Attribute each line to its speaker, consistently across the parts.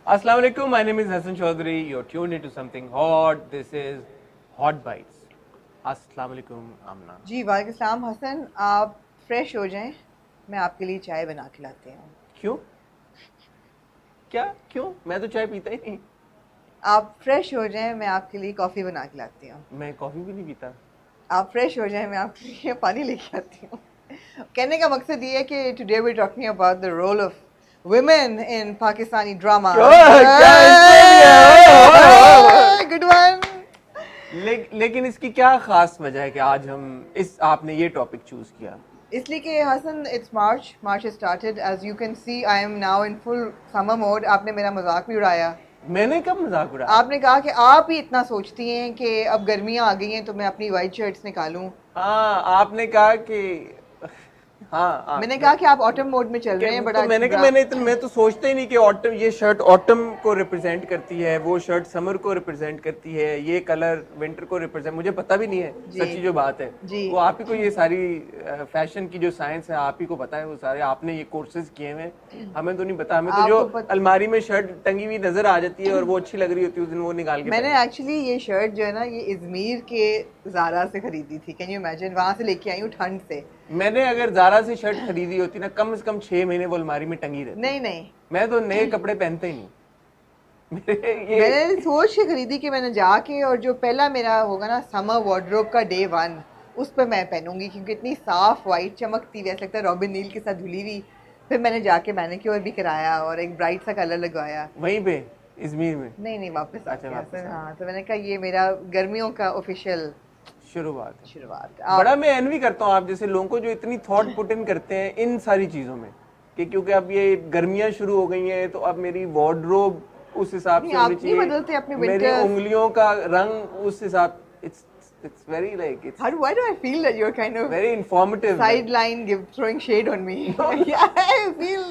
Speaker 1: Assalamu alaikum. My name is Hassan Chaudhary. You're tuned into something hot. This is Hot Bites. Assalamu alaikum, Amna.
Speaker 2: जी वालेकुम सलाम हसन, आप fresh हो जाएं, मैं आपके लिए चाय बना के लाती हूँ।
Speaker 1: क्यों? क्या? क्यों? मैं तो चाय पीता ही नहीं।
Speaker 2: आप फ्रेश हो जाएं, मैं आपके लिए कॉफ़ी बना के लाती हूँ।
Speaker 1: मैं कॉफी भी नहीं पीता।
Speaker 2: आप फ्रेश हो जाएं, मैं आपके लिए पानी लेके आती हूँ। कहने का मकसद ये है कि today we talking about the role of women in Pakistani drama.
Speaker 1: क्या
Speaker 2: Good one.
Speaker 1: लेकिन इसकी क्या खास वजह है कि आज हम आपने ये टॉपिक चूज किया?
Speaker 2: इसलिए कि Hasan it's March has started, as you can see I am now in full summer mode. आपने मेरा मजाक भी उड़ाया।
Speaker 1: मैंने कब मजाक उड़ाया?
Speaker 2: आपने कहा कि आप ही इतना सोचती हैं कि अब गर्मियां आ गई हैं तो मैं अपनी वाइट शर्ट्स निकालूं।
Speaker 1: हाँ, आपने कहा कि हाँ,
Speaker 2: मैंने कहा कि आप ऑटम मोड में चल रहे हैं। बड़ा
Speaker 1: तो मैं तो सोचता ही नहीं कि ऑटम, ये शर्ट ऑटम को रिप्रेजेंट करती है, वो शर्ट समर को रिप्रेजेंट करती है, ये कलर विंटर को रिप्रेजेंट, मुझे पता भी नहीं है सच्ची जो बात है
Speaker 2: जी।
Speaker 1: वो आप ही को ये सारी फैशन की जो साइंस है आप ही को पता है, वो सारे आपने ये कोर्सेज किए हुए, हमें तो नहीं पता। हमें तो जो अलमारी में शर्ट टंगी हुई नजर आ जाती है और वो अच्छी लग रही होती है उस दिन वो निकाल के
Speaker 2: मैंने एक्चुअली ये शर्ट जो है ना ये इजमीर के ज़ारा से खरीदी थी। Can you imagine? वहां से लेके आई हूँ ठंड से।
Speaker 1: मैंने अगर ज़ारा से शर्ट खरीदी होती ना कम से कम 6 महीने वो अलमारी में टंगी रहती।
Speaker 2: नहीं,
Speaker 1: मैं तो नए कपड़े पहनते ही नहीं।
Speaker 2: मैंने सोच के खरीदी कि मैंने जाके और जो पहला मेरा होगा ना समर वार्डरोब का डे 1 उस पर मैं पहनूंगी, क्योंकि इतनी साफ वाइट चमकती हुई ऐसा लगता है रॉबिन नील के साथ धुली हुई। फिर मैंने जाके मैनिक्योर भी कराया और एक ब्राइट सा कलर लगवाया
Speaker 1: वहीं पे इजमीर में।
Speaker 2: नहीं वापस
Speaker 1: अच्छा,
Speaker 2: हाँ, तो मैंने कहा ये मेरा गर्मियों का ऑफिशियल
Speaker 1: शुरुआत। बड़ा मैं एनवी करता हूँ आप जैसे लोगों को जो इतनी थॉट पुट इन करते हैं इन सारी चीजों में, कि क्योंकि अब ये गर्मियां शुरू हो गई हैं तो अब मेरी वार्डरोब उस हिसाब से होनी चाहिए, मेरी उंगलियों का रंग उस हिसाब। It's very like it's.
Speaker 2: Why do I feel that you're kind of
Speaker 1: very informative?
Speaker 2: Sideline, throwing shade on me. Yeah, I feel.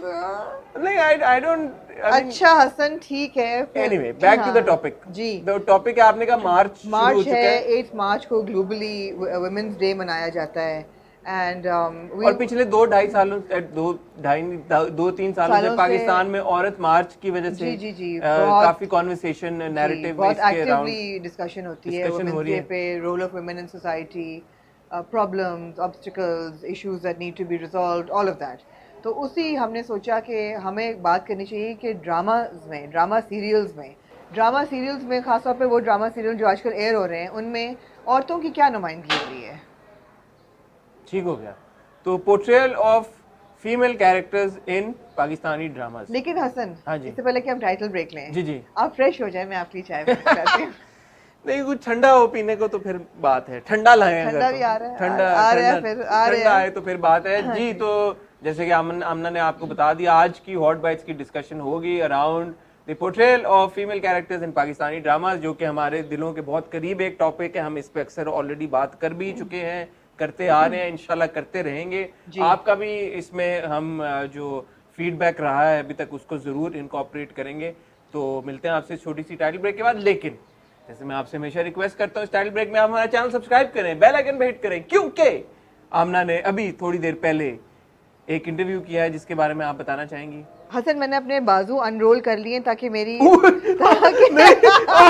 Speaker 1: नहीं, I don't.
Speaker 2: अच्छा हसन ठीक है।
Speaker 1: Anyway, back to the topic.
Speaker 2: Ji.
Speaker 1: The topic है आपने कहा मार्च
Speaker 2: है 8 मार्च को globally women's day मनाया जाता है। एंड
Speaker 1: और पिछले 2-2.5 सालों 2-3 सालों से पाकिस्तान में औरत मार्च की वजह से काफी कॉन्वर्सेशन नैरेटिव
Speaker 2: बहुत एक्टिवली डिस्कशन होती है वुमेन्स डे पे, role of women in society, problems, obstacles, issues that need to be resolved, all of that. तो उसी हमने सोचा कि हमें बात करनी चाहिए कि ड्रामा सीरियल्स में खासतौर पे वो ड्रामा सीरियल जो आजकल एयर हो रहे हैं उनमें औरतों की क्या नुमाइंदगी हो रही है।
Speaker 1: ठीक हो गया, तो portrayal of female characters in Pakistani dramas.
Speaker 2: लेकिन हसन,
Speaker 1: हाँ जी,
Speaker 2: इससे पहले कि हम टाइटल ब्रेक लें,
Speaker 1: जी
Speaker 2: आप फ्रेश हो जाए, मैं आपकी चाय बनाती हूँ।
Speaker 1: नहीं, कुछ ठंडा हो पीने को तो फिर बात है, ठंडा लाए,
Speaker 2: ठंडा भी आ रहा है,
Speaker 1: ठंडा आए तो फिर बात है जी। तो जैसे कि आमना ने आपको बता दिया, आज की हॉट बाइट्स की डिस्कशन होगी around the portrayal of female characters in Pakistani dramas, जो कि हमारे दिलों के बहुत करीब एक टॉपिक है। हम इस पे अक्सर ऑलरेडी बात कर भी चुके हैं, करते आ रहे हैं, इंशाल्लाह करते रहेंगे। आपका भी इसमें हम जो फीडबैक रहा है अभी तक उसको जरूर इनकॉर्पोरेट करेंगे। तो मिलते हैं आपसे छोटी सी टाइटल ब्रेक के बाद। लेकिन जैसे मैं आपसे हमेशा रिक्वेस्ट करता हूँ, इस टाइटल ब्रेक में आप हमारा चैनल सब्सक्राइब करें, बेल आइकन पे हिट करें, क्योंकि आमना ने अभी थोड़ी देर पहले एक इंटरव्यू किया है जिसके बारे में आप बताना चाहेंगी।
Speaker 2: हसन, मैंने अपने बाजू अनरोल कर लिए ताकि मेरी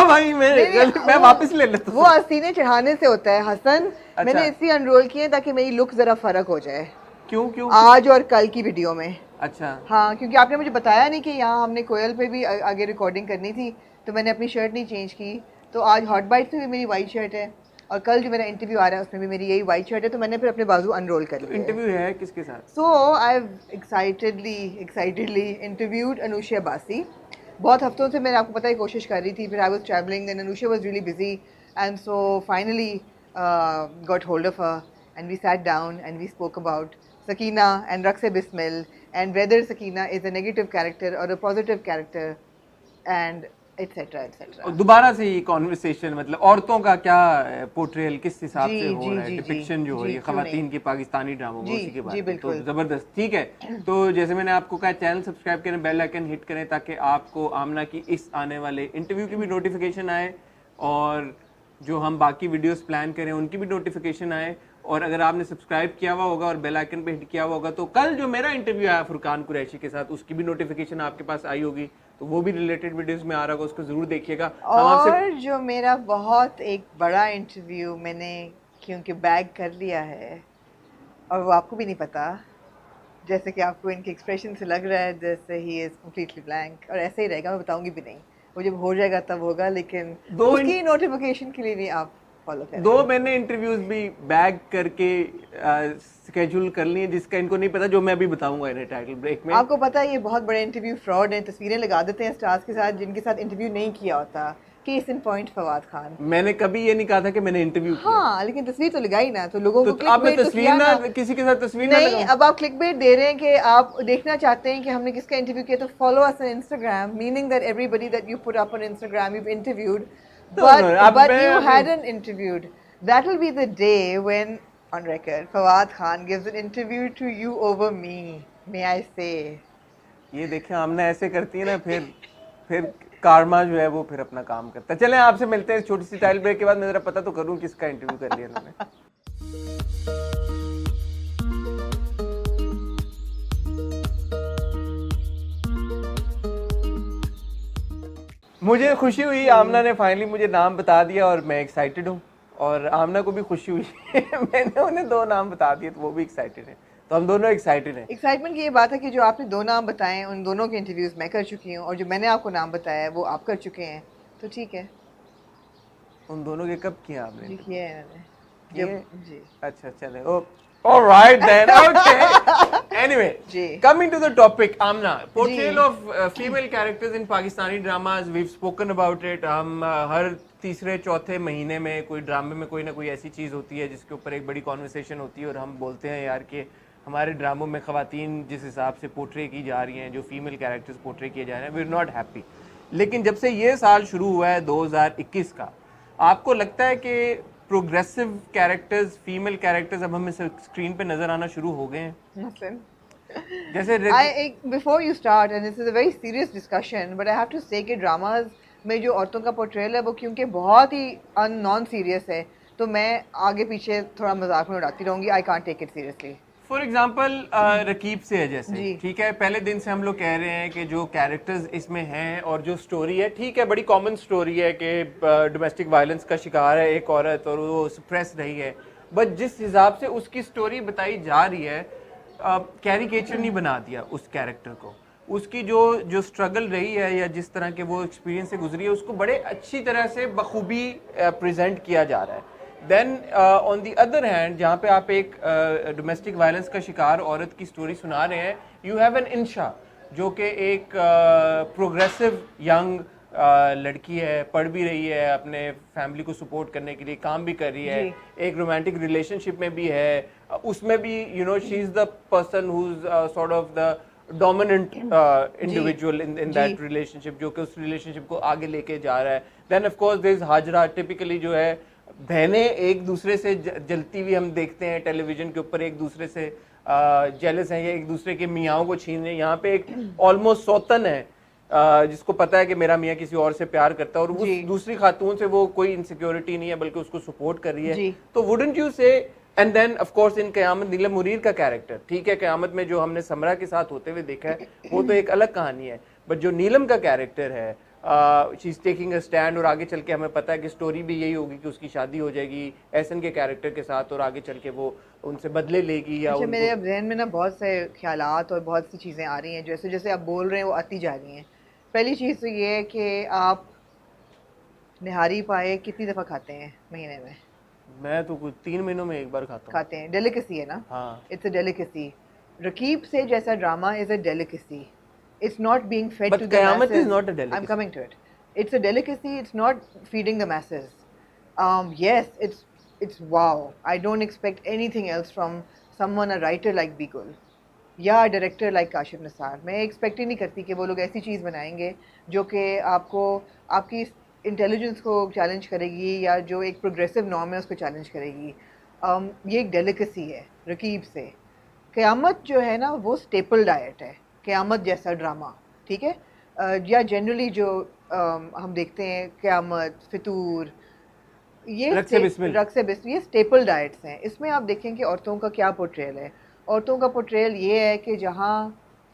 Speaker 1: भाई मैं वापस ले लेता हूँ।
Speaker 2: वो सीने चढ़ाने से होता है हसन। अच्छा। मैंने इसलिए अनरोल किए ताकि मेरी लुक जरा फर्क हो जाए।
Speaker 1: क्यों
Speaker 2: आज और कल की वीडियो में।
Speaker 1: अच्छा
Speaker 2: हाँ, क्योंकि आपने मुझे बताया नहीं कि यहाँ हमने कोयल पे भी आगे रिकॉर्डिंग करनी थी, तो मैंने अपनी शर्ट नहीं चेंज की। तो आज हॉट बाइट में भी मेरी वाइट शर्ट है और कल जो मेरा इंटरव्यू आ रहा है उसमें भी मेरी यही वाइट शर्ट है, तो मैंने फिर अपने बाजू अनरोल कर लिया।
Speaker 1: इंटरव्यू है किसके साथ?
Speaker 2: So I have excitedly interviewed Anusha Abbasi. बहुत हफ्तों से मैंने आपको पता है कोशिश कर रही थी, फिर I was travelling and Anusha was really busy and so finally got hold of her and we sat down and we spoke about Sakina and Rakse Bismil and whether Sakina is a negative character or a positive character and etc.
Speaker 1: दोबारा से ये conversation, मतलब औरतों का क्या portrayal किस हिसाब से हो रहा है, डिपिक्शन जो हो रही है खवातीन की पाकिस्तानी ड्रामों में, उसी के बारे में। तो जबरदस्त, ठीक है। तो जैसे मैंने आपको कहा, चैनल सब्सक्राइब करें, बेल आइकन हिट करें ताकि आपको आमना की इस आने वाले इंटरव्यू की भी नोटिफिकेशन आए और जो हम बाकी वीडियोस प्लान करें उनकी भी नोटिफिकेशन आए। और अगर आपने सब्सक्राइब किया हुआ होगा और बेल आइकन पे हिट किया हुआ होगा तो कल जो मेरा इंटरव्यू आया फुरकान कुरैशी के साथ उसकी भी नोटिफिकेशन आपके पास आई होगी। तो वो भी रिलेटेड वीडियोस में आ रहा होगा, उसको जरूर देखिएगा। हम आपसे
Speaker 2: और जो मेरा बहुत एक बड़ा इंटरव्यू मैंने क्योंकि बैग कर लिया है और वो आपको भी नहीं पता, जैसे कि आपको इनके एक्सप्रेशन से लग रहा है जैसे ही इज़ कम्प्लीटली ब्लैंक, और ऐसे ही रहेगा, मैं बताऊंगी भी नहीं, वो जब हो जाएगा तब होगा, लेकिन
Speaker 1: दो
Speaker 2: उसकी नोटिफिकेशन के लिए भी आप फॉलो करें।
Speaker 1: दो मैंने इंटरव्यूज भी बैग करके स्केड्यूल कर लिए, जिसका इनको नहीं पता, जो मैं अभी बताऊंगा इन्हें टाइटल ब्रेक में।
Speaker 2: आपको पता है ये बहुत बड़े इंटरव्यू फ्रॉड हैं, तस्वीरें लगा देते हैं स्टार्स के साथ जिनके साथ इंटरव्यू नहीं किया होता। Case in point Fawad Khan.
Speaker 1: मैंने कभी ये नहीं कहा था कि मैंने इंटरव्यू किया।
Speaker 2: हाँ, लेकिन तस्वीर तो लगाई ना, तो लोगों
Speaker 1: तो
Speaker 2: को
Speaker 1: आप
Speaker 2: clickbait तो
Speaker 1: तस्वीर
Speaker 2: किया
Speaker 1: ना
Speaker 2: ना।
Speaker 1: किसी के साथ तस्वीर ना
Speaker 2: नहीं,
Speaker 1: लगाओ।
Speaker 2: अब आप क्लिकबेट दे रहे हैं कि आप देखना चाहते हैं कि हमने किसका इंटरव्यू किया, तो follow us on Instagram, meaning that everybody that you put up on Instagram you interviewed, but you hadn't interviewed. That will be the day when, on record, Fawad Khan gives an interview to you over me, may I say.
Speaker 1: ये देखिए हमने ऐसे करती है ना, फिर कारमा जो है वो फिर अपना काम करता है। चलें आपसे मिलते हैं छोटी सी टाइल ब्रेक के बाद। मैं जरा पता तो करूं किसका इंटरव्यू कर लिया इन्होंने। मुझे खुशी हुई, आमना ने फाइनली मुझे नाम बता दिया और मैं एक्साइटेड हूँ, और आमना को भी खुशी हुई मैंने उन्हें 2 नाम बता दिए तो वो भी एक्साइटेड है, तो हम दोनों एक्साइटेड हैं।
Speaker 2: एक्साइटमेंट की ये बात है कि जो आपने 2 नाम बताए उन दोनों के इंटरव्यूज मैं कर चुकी हूँ, और जो मैंने आपको नाम बताया है वो आप कर चुके हैं, तो ठीक है।
Speaker 1: उन दोनों के कब किया आपने?
Speaker 2: जी किया है मैंने।
Speaker 1: किए?
Speaker 2: जी
Speaker 1: अच्छा चले, oh alright then, okay. Anyway,
Speaker 2: जी।
Speaker 1: Coming to the topic, Amna, portrayal of female characters in Pakistani dramas, we have spoken about it. हम हर तीसरे चौथे महीने में कोई ड्रामे में कोई ना कोई ऐसी चीज़ होती है जिसके ऊपर एक बड़ी कॉन्वर्सेशन होती है, और हम बोलते हैं यार कि हमारे ड्रामों में ख़वातीन जिस हिसाब से पोर्ट्रे की जा रही हैं, जो फीमेल कैरेक्टर्स पोर्ट्रे किए जा रहे हैं, वी आर नॉट हैप्पी। लेकिन जब से ये साल शुरू हुआ है 2021 का, आपको लगता है कि प्रोग्रेसिव कैरेक्टर्स, फीमेल कैरेक्टर्स अब हमें स्क्रीन पे नजर आना शुरू हो गए हैं?
Speaker 2: Listen,
Speaker 1: जैसे
Speaker 2: before you start, and this is a very serious discussion, but I have to say कि ड्रामाज में जो औरतों का पोर्ट्रेयल है वो क्योंकि बहुत ही नॉन सीरियस है, तो मैं आगे पीछे थोड़ा मजाक में उड़ाती रहूंगी। I can't take it seriously.
Speaker 1: For example Raqeeb Se है जैसे,
Speaker 2: जी।
Speaker 1: ठीक है, पहले दिन से हम लोग कह रहे हैं कि जो कैरेक्टर्स इसमें हैं और जो स्टोरी है, ठीक है, बड़ी कॉमन स्टोरी है कि डोमेस्टिक वायलेंस का शिकार है एक औरत और वो सप्रेस रही है, बट जिस हिसाब से उसकी स्टोरी बताई जा रही है, कैरिकेचर नहीं बना दिया उस कैरेक्टर को। उसकी जो स्ट्रगल रही है या जिस तरह के वो एक्सपीरियंस से गुजरी है, उसको बड़े अच्छी तरह से बखूबी प्रेजेंट किया जा रहा है। Then on the other hand, जहाँ पे आप एक डोमेस्टिक वायलेंस का शिकार औरत की स्टोरी सुना रहे हैं, यू हैव एन इंशा जो कि एक प्रोग्रेसिव यंग लड़की है, पढ़ भी रही है, अपने फैमिली को सपोर्ट करने के लिए काम भी कर रही है, एक रोमांटिक रिलेशनशिप में भी है, उसमें भी you know she is the person who is sort of the dominant individual in that relationship, जो कि उस रिलेशनशिप को आगे लेके जा रहा है। Then of course there is Hajra, typically जो है बहनें एक दूसरे से जलती हुई हम देखते हैं टेलीविजन के ऊपर, एक दूसरे से जेलस हैं, या एक दूसरे के मियाओं को छीन रहे हैं। यहाँ पे एक ऑलमोस्ट सौतन है जिसको पता है कि मेरा मियाँ किसी और से प्यार करता है, और उस दूसरी खातून से वो कोई इनसिक्योरिटी नहीं है बल्कि उसको सपोर्ट कर रही है। तो wouldn't you say, and then of course in Qayamat Neelam Munir का कैरेक्टर, ठीक है, क़यामत में जो हमने समरा के साथ होते हुए देखा है वो तो एक अलग कहानी है, बट जो नीलम का कैरेक्टर है, she is taking a stand, और आगे चल के हमें पता है कि स्टोरी भी यही होगी कि उसकी शादी हो जाएगी एहसन के कैरेक्टर के साथ, और आगे चल के वो उनसे बदले लेगी। या
Speaker 2: अच्छा, मेरे अब जहन में ना बहुत से ख्यालात और बहुत सी चीज़ें आ रही हैं, जैसे जैसे आप बोल रहे हैं वो आती जा रही हैं। पहली चीज़ तो ये है कि आप निहारी पाए कितनी दफ़ा खाते हैं महीने में?
Speaker 1: मैं तो कुछ 3 महीनों में एक बार खाते
Speaker 2: हैं। डेलिकेसी है ना?
Speaker 1: हाँ,
Speaker 2: इट्स अ डेलिकेसी। रकीब से जैसा drama is a delicacy. It's not being fed
Speaker 1: but
Speaker 2: to the
Speaker 1: Qayamat
Speaker 2: masses.
Speaker 1: is not a delicacy.
Speaker 2: I'm coming to it. It's a delicacy. It's not feeding the masses. Yes, it's wow. I don't expect anything else from someone, a writer like Bigul, या director like Kashif Nisar. मैं expect ही नहीं करती कि वो लोग ऐसी चीज़ बनाएंगे जो कि आपको आपकी इंटेलिजेंस को चैलेंज करेगी, या जो एक प्रोग्रेसिव नॉर्म है उसको चैलेंज करेगी। ये एक डेलिकेसी है रकीब से। क़यामत जो है ना वो स्टेपल डाइट है, क़यामत जैसा ड्रामा, ठीक है, या जनरली जो हम देखते हैं क़यामत, फितूर, ये रक्स बिस्मिल, ये स्टेपल डाइट्स हैं। इसमें आप देखें कि औरतों का क्या पोर्ट्रेयल है। औरतों का पोर्ट्रेयल ये है कि जहाँ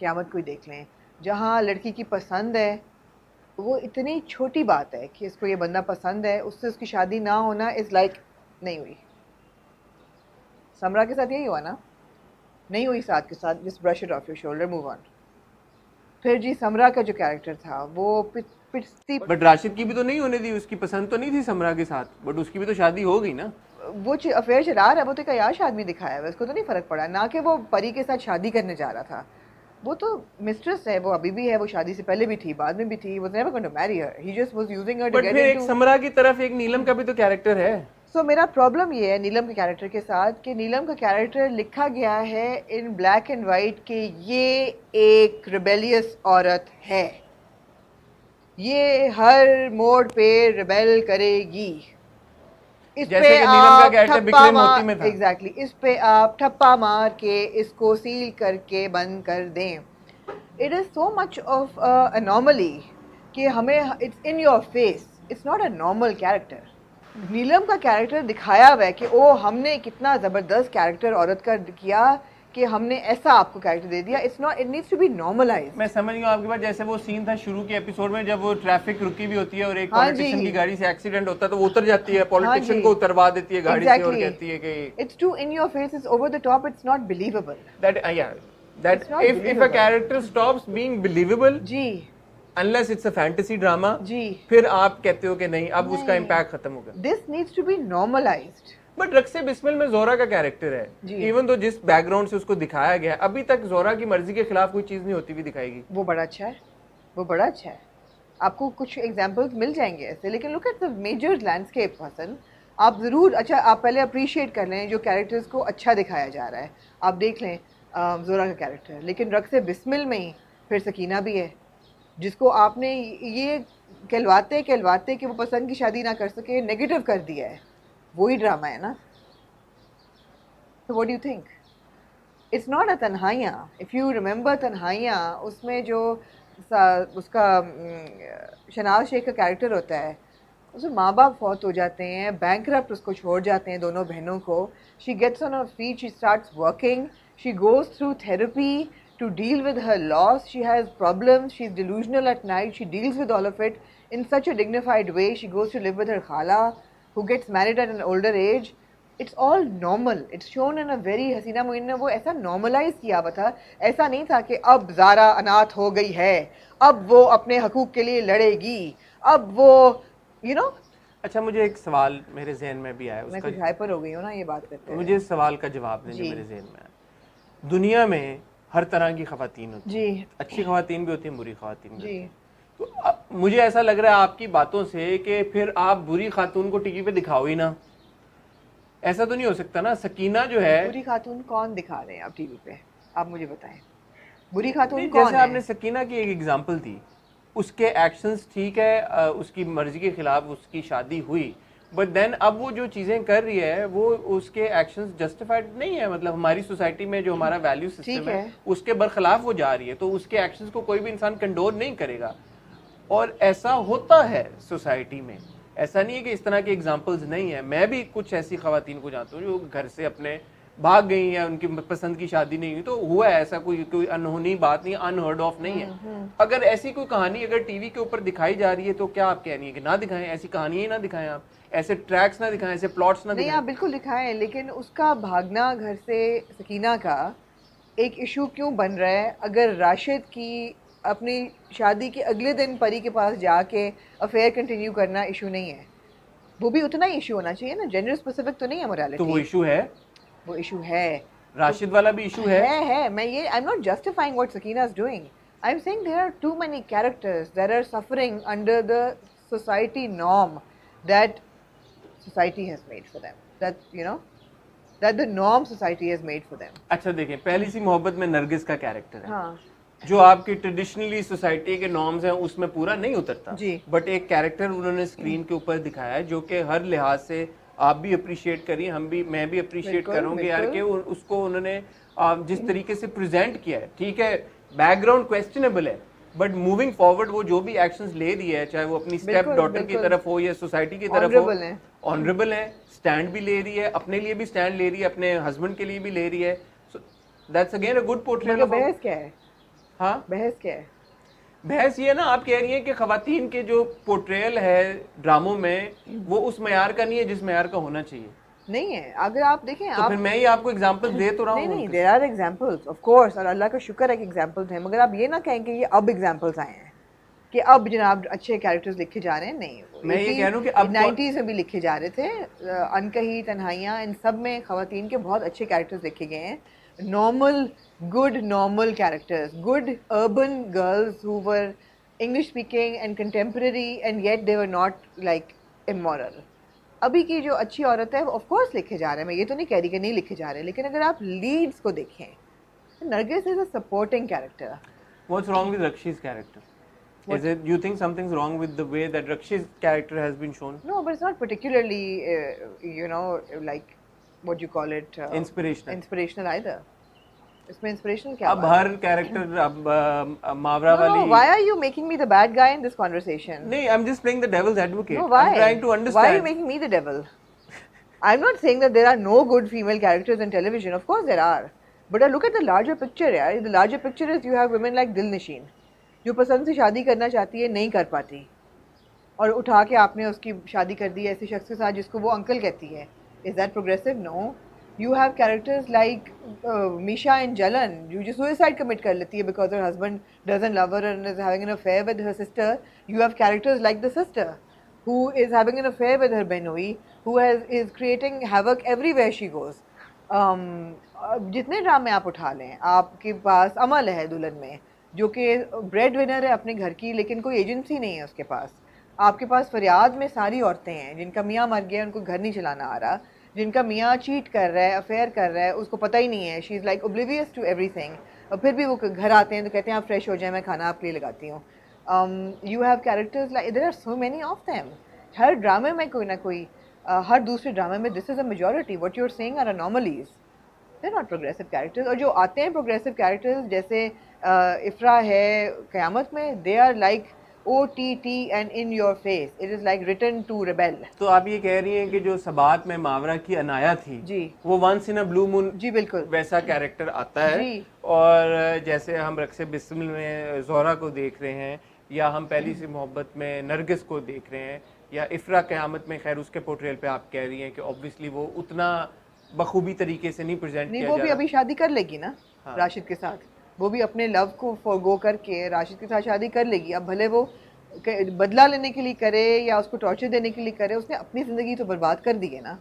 Speaker 2: क़यामत कोई देख लें, जहाँ लड़की की पसंद है वो इतनी छोटी बात है कि इसको ये बंदा पसंद है, उससे उसकी शादी ना होना इज लाइक नहीं हुई। समरा के साथ यही हुआ ना, नहीं हुई साथ के साथ, just brush it of your shoulder, move on. फिर जी समरा का जो कैरेक्टर था वो पिछती,
Speaker 1: बट राशिद की भी तो नहीं होने दी, उसकी पसंद तो नहीं थी समरा के साथ, बट उसकी भी तो शादी हो गई ना।
Speaker 2: वो अफेयर चला रहा है, वो तो एक अयाश आदमी दिखाया है, उसको तो नहीं फर्क पड़ा ना कि वो परी के साथ शादी करने जा रहा था। वो तो मिस्ट्रेस है, वो अभी भी है, वो शादी से पहले भी थी, बाद में भी थी, was never going to marry her, he just was using her to
Speaker 1: but
Speaker 2: get
Speaker 1: फिर एक
Speaker 2: इनटू।
Speaker 1: समरा की तरफ एक नीलम का भी तो कैरेक्टर है।
Speaker 2: सो मेरा प्रॉब्लम ये है नीलम के कैरेक्टर के साथ कि नीलम का कैरेक्टर लिखा गया है इन ब्लैक एंड वाइट कि ये एक रिबेलियस औरत है, ये हर मोड़ पे रिबेल करेगी। इस
Speaker 1: जैसे
Speaker 2: पे
Speaker 1: कि नीलम का
Speaker 2: आप
Speaker 1: कैरेक्टर
Speaker 2: ठप्पा
Speaker 1: बिखरे मोती
Speaker 2: मार,
Speaker 1: में था।
Speaker 2: एग्जैक्टली, इस पे आप ठप्पा मार के इसको सील करके बंद कर दें। It is so much of anomaly कि हमें, it's in your face, it's not a normal character. Neelam का कैरेक्टर दिखाया हुआ है कि ओ हमने कितना ज़बरदस्त कैरेक्टर औरत का किया कि हमने ऐसा आपको कैरेक्टर दे दिया। It's not, it needs to be normalised.
Speaker 1: मैं समझ गया आपके पास, जैसे वो सीन था शुरू के एपिसोड में जब वो ट्रैफिक रुकी भी होती है और एक
Speaker 2: हाँ
Speaker 1: पॉलिटिशियन
Speaker 2: जी।
Speaker 1: की गाड़ी से एक्सीडेंट होता है तो वो उतर जाती है, पॉलिटिशियन
Speaker 2: जी।
Speaker 1: को उतरवा देती है गाड़ी से और
Speaker 2: Exactly.
Speaker 1: कहती है कि
Speaker 2: It's too in your face, it's over the top, it's not believable.
Speaker 1: that
Speaker 2: It's not
Speaker 1: if a
Speaker 2: believable.
Speaker 1: character stops being believable
Speaker 2: ji
Speaker 1: unless it's a fantasy drama,
Speaker 2: जी,
Speaker 1: फिर आप कहते हो कि नहीं अब उसका
Speaker 2: नहीं।
Speaker 1: इम्पैक्ट खत्म हो गया।
Speaker 2: this needs to be normalized.
Speaker 1: But Raqse Bismil में जोरा का कैरेक्टर है,
Speaker 2: जी।
Speaker 1: इवन तो जिस बैकग्राउंड से उसको दिखाया गया अभी तक जोरा की मर्जी के खिलाफ कोई चीज नहीं होती हुई दिखाएगी।
Speaker 2: वो बड़ा अच्छा है, वो बड़ा अच्छा है। आपको कुछ एग्जांपल्स मिल जाएंगे ऐसे, लेकिन look at the major landscape Hasan. आप ज़रूर, अच्छा आप पहले अप्रिशिएट कर लें जो कैरेक्टर्स को अच्छा दिखाया जा रहा है। आप देख लें जोरा का कैरेक्टर, लेकिन रक्से बिस्मिल में ही फिर सकीना भी है जिसको आपने ये कहलवाते कहलवाते कि वो पसंद की शादी ना कर सके नेगेटिव कर दिया है। वही ड्रामा है ना। तो what do you think? It's not a Tanhaiyaan. If you remember Tanhaiyaan, उसमें जो उसका शनाज शेख का कैरेक्टर होता है, उसमें माँ बाप फौत हो जाते हैं, बैंकरप्ट उसको छोड़ जाते हैं दोनों बहनों को। She gets on her feet, she starts working, she goes through therapy to deal with her loss. She has problems, she's delusional at night, she deals with all of it in such a dignified way. She goes to live with her khala who gets married at an older age. It's all normal. It's shown in a very हसीना मुइन ने वो ऐसा normalize किया हुआ था। ऐसा नहीं था कि अब ज़ारा अनाथ हो गई है, अब वो अपने हकूक़ के लिए लड़ेगी, अब वो you know।
Speaker 1: अच्छा, मुझे एक सवाल मेरे जहन में भी आया,
Speaker 2: मैं कुछ हाइपर हो गई हूँ ना ये बात करते
Speaker 1: मुझे इस सवाल का जवाब दें जो मेरे जहन में आया। दुनिया में हर तरह की खवातीन होती
Speaker 2: जी,
Speaker 1: हैं, अच्छी खवातीन भी होती हैं, बुरी खवातीन भी होती
Speaker 2: जी।
Speaker 1: हैं। तो मुझे ऐसा लग रहा है आपकी बातों से कि फिर आप बुरी खातून को टीवी पे दिखाओ ही ना। ऐसा तो नहीं हो सकता ना। सकीना जो है,
Speaker 2: बुरी खातून कौन दिखा रहे हैं आप टीवी पे? आप मुझे बताएं, बुरी खातून
Speaker 1: नहीं,
Speaker 2: कौन
Speaker 1: जैसे
Speaker 2: है?
Speaker 1: आपने सकीना की एक एग्जांपल दी, उसके एक्शंस ठीक है, उसकी मर्जी के खिलाफ उसकी शादी हुई, बट देन अब वो जो चीजें कर रही है वो उसके एक्शंस जस्टिफाइड नहीं है। मतलब हमारी सोसाइटी में जो हमारा वैल्यू सिस्टम है उसके बरखिलाफ वो जा रही है, तो उसके एक्शंस को कोई भी इंसान कंडोन नहीं करेगा। और ऐसा होता है सोसाइटी में, ऐसा नहीं है कि इस तरह के एग्जांपल्स नहीं है। मैं भी कुछ ऐसी खवातीन को जानता हूँ जो घर से अपने भाग गई हैं, उनकी पसंद की शादी नहीं हुई, तो हुआ है ऐसा, कोई अनहोनी बात नहीं, अनहर्ड ऑफ नहीं है। अगर ऐसी कोई कहानी अगर टीवी के ऊपर दिखाई जा रही है तो क्या आप कह रही है कि ना दिखाएं? ऐसी कहानियां ही ना दिखाएं, आप ऐसे ट्रैक्स ना दिखाएं, ऐसे प्लॉट्स ना
Speaker 2: नहीं,
Speaker 1: दिखाएं।
Speaker 2: आप बिल्कुल दिखाएं, लेकिन उसका भागना घर से सकीना का एक इशू क्यों बन रहा है? अगर राशिद की अपनी शादी के अगले दिन परी के पास जाके अफेयर कंटिन्यू करना इशू नहीं है, वो भी उतना ही इशू होना चाहिए ना। जेंडर स्पेसिफिक तो नहीं है मोरालिटी।
Speaker 1: तो वो इशू है,
Speaker 2: वो इशू है,
Speaker 1: राशिद वाला भी इशू है।
Speaker 2: मैं ये, I am not justifying what Sakina is doing, I am saying there are too many characters that are suffering under the society norm that society has made for them, that you know, that the norm society has made for them.
Speaker 1: अच्छा देखें, पहली सी मोहब्बत में नरगिस का character है,
Speaker 2: हाँ
Speaker 1: जो आपकी ट्रेडिशनली सोसाइटी के नॉर्म्स हैं उसमें पूरा नहीं उतरता
Speaker 2: जी,
Speaker 1: बट एक कैरेक्टर उन्होंने स्क्रीन के ऊपर दिखाया है जो कि हर लिहाज से आप भी अप्रिशिएट करिए, हम भी, मैं भी अप्रिशिएट करूंगी यार कि उसको उन्होंने जिस तरीके से प्रेजेंट किया है। ठीक है, बैकग्राउंड क्वेश्चनेबल है, बट मूविंग फॉरवर्ड वो जो भी एक्शंस ले रही है, चाहे वो अपनी स्टेप डॉटर की तरफ हो या सोसाइटी की तरफ हो, ऑनरेबल है, स्टैंड भी ले रही है, अपने लिए भी स्टैंड ले रही है, अपने हस्बैंड के लिए भी ले रही है। So that's again a good portrait.
Speaker 2: बहस क्या है?
Speaker 1: हाँ,
Speaker 2: बहस क्या है?
Speaker 1: बहस ये ना, आप कह रही हैं कि खवातीन के जो पोर्ट्रेयल है ड्रामों में वो उस मयार का नहीं है जिस मयार का होना चाहिए।
Speaker 2: नहीं है, अगर आप देखें
Speaker 1: तो
Speaker 2: आप
Speaker 1: फिर मैं ही आपको एग्जांपल्स दे तो रहा हूँ।
Speaker 2: नहीं, there are examples of course, और अल्लाह का शुक्र है कि एग्जांपल्स हैं, मगर आप ये ना कहें कि ये अब एग्जांपल्स आए हैं कि अब जनाब अच्छे कैरेक्टर्स लिखे जा रहे हैं। नहीं,
Speaker 1: मैं ये कह रहा हूँ कि अब
Speaker 2: 90s में भी लिखे जा रहे थे। अनकही, तन्हाइयाँ, इन सब में खवातीन के बहुत अच्छे कैरेक्टर्स लिखे गए हैं। Normal, good normal characters, good urban girls who were English speaking and contemporary and yet they were not like immoral. अभी की जो अच्छी औरत है ऑफ कोर्स लिखे जा रहे हैं, मैं ये तो नहीं कह रही कि नहीं लिखे जा रहे, लेकिन अगर आप लीड्स को देखें, Nargis is a supporting character.
Speaker 1: What's wrong with Rakshi's character? Is it, you think something's wrong with the way that Rakshi's character has been shown?
Speaker 2: No, but it's not particularly, like what you call it, inspirational either. इसमें inspirational क्या?
Speaker 1: अब हर character अब मावरा वाली.
Speaker 2: No, why are you making me the bad guy in this conversation?
Speaker 1: नहीं, I'm just playing the devil's advocate.
Speaker 2: No, why?
Speaker 1: I'm trying to understand.
Speaker 2: Why are you making me the devil? I'm not saying that there are no good female characters in television. Of course there are. But look at the larger picture, यार. The larger picture is you have women like Dilnasheen, जो पसंद से शादी करना चाहती है, नहीं कर पाती, और उठा के आपने उसकी शादी कर दी ऐसे शख्स के साथ जिसको वो अंकल कहती है. Is that progressive? No. You have characters like Misha and Jalan, जो suicide commit कर लेती है because her husband doesn't love her and is having an affair with her sister. You have characters like the sister, who is having an affair with her Benoi, who is creating havoc everywhere she goes. जितने ड्रामे आप उठा लें, आपके पास अमल है दुल्हन में, जो कि ब्रेड विनर है अपने घर की, लेकिन कोई एजेंसी नहीं है उसके पास. आपके पास फरियाद में सारी औरतें हैं जिनका मियाँ मर गया, उनको घर नहीं चलाना आ रहा, जिनका मियाँ चीट कर रहा है, अफेयर कर रहा है, उसको पता ही नहीं है, she is like oblivious to everything, और फिर भी वो घर आते हैं तो कहते हैं आप फ्रेश हो जाए, मैं खाना आपके लिए लगाती हूँ. You have characters like, there are so many of them. हर ड्रामे में कोई ना कोई, हर दूसरे ड्रामे में this is a majority. What you are saying are anomalies, they are not progressive characters. और जो आते हैं प्रोग्रेसिव कैरेक्टर्स जैसे इफ्रा है क़यामत में, they are like OTT and in your face. It is like written to rebel.
Speaker 1: तो आप ये कह रही हैं कि जो सबात में मावरा की अनाया थी
Speaker 2: जी,
Speaker 1: वो once in a blue moon
Speaker 2: जी बिल्कुल
Speaker 1: वैसा कैरेक्टर आता है
Speaker 2: जी.
Speaker 1: और जैसे हम रक्से बिस्मिल में जोहरा को देख रहे हैं, या हम पहली सी मोहब्बत में नरगिस को देख रहे हैं, या इफ्रा क़यामत में, खैर उसके पोर्ट्रेल पे आप कह रही हैं कि ऑब्वियसली वो उतना बखूबी तरीके से नहीं प्रेजेंट किया जा रहा.
Speaker 2: वो भी अभी शादी कर लेगी ना. हाँ. राशिद के साथ, वो भी अपने लव को फॉरगो करके राशिद के साथ शादी कर लेगी. अब भले वो बदला लेने के लिए करे या उसको टॉर्चर देने के लिए करे, उसने अपनी ज़िंदगी तो बर्बाद कर दी है ना.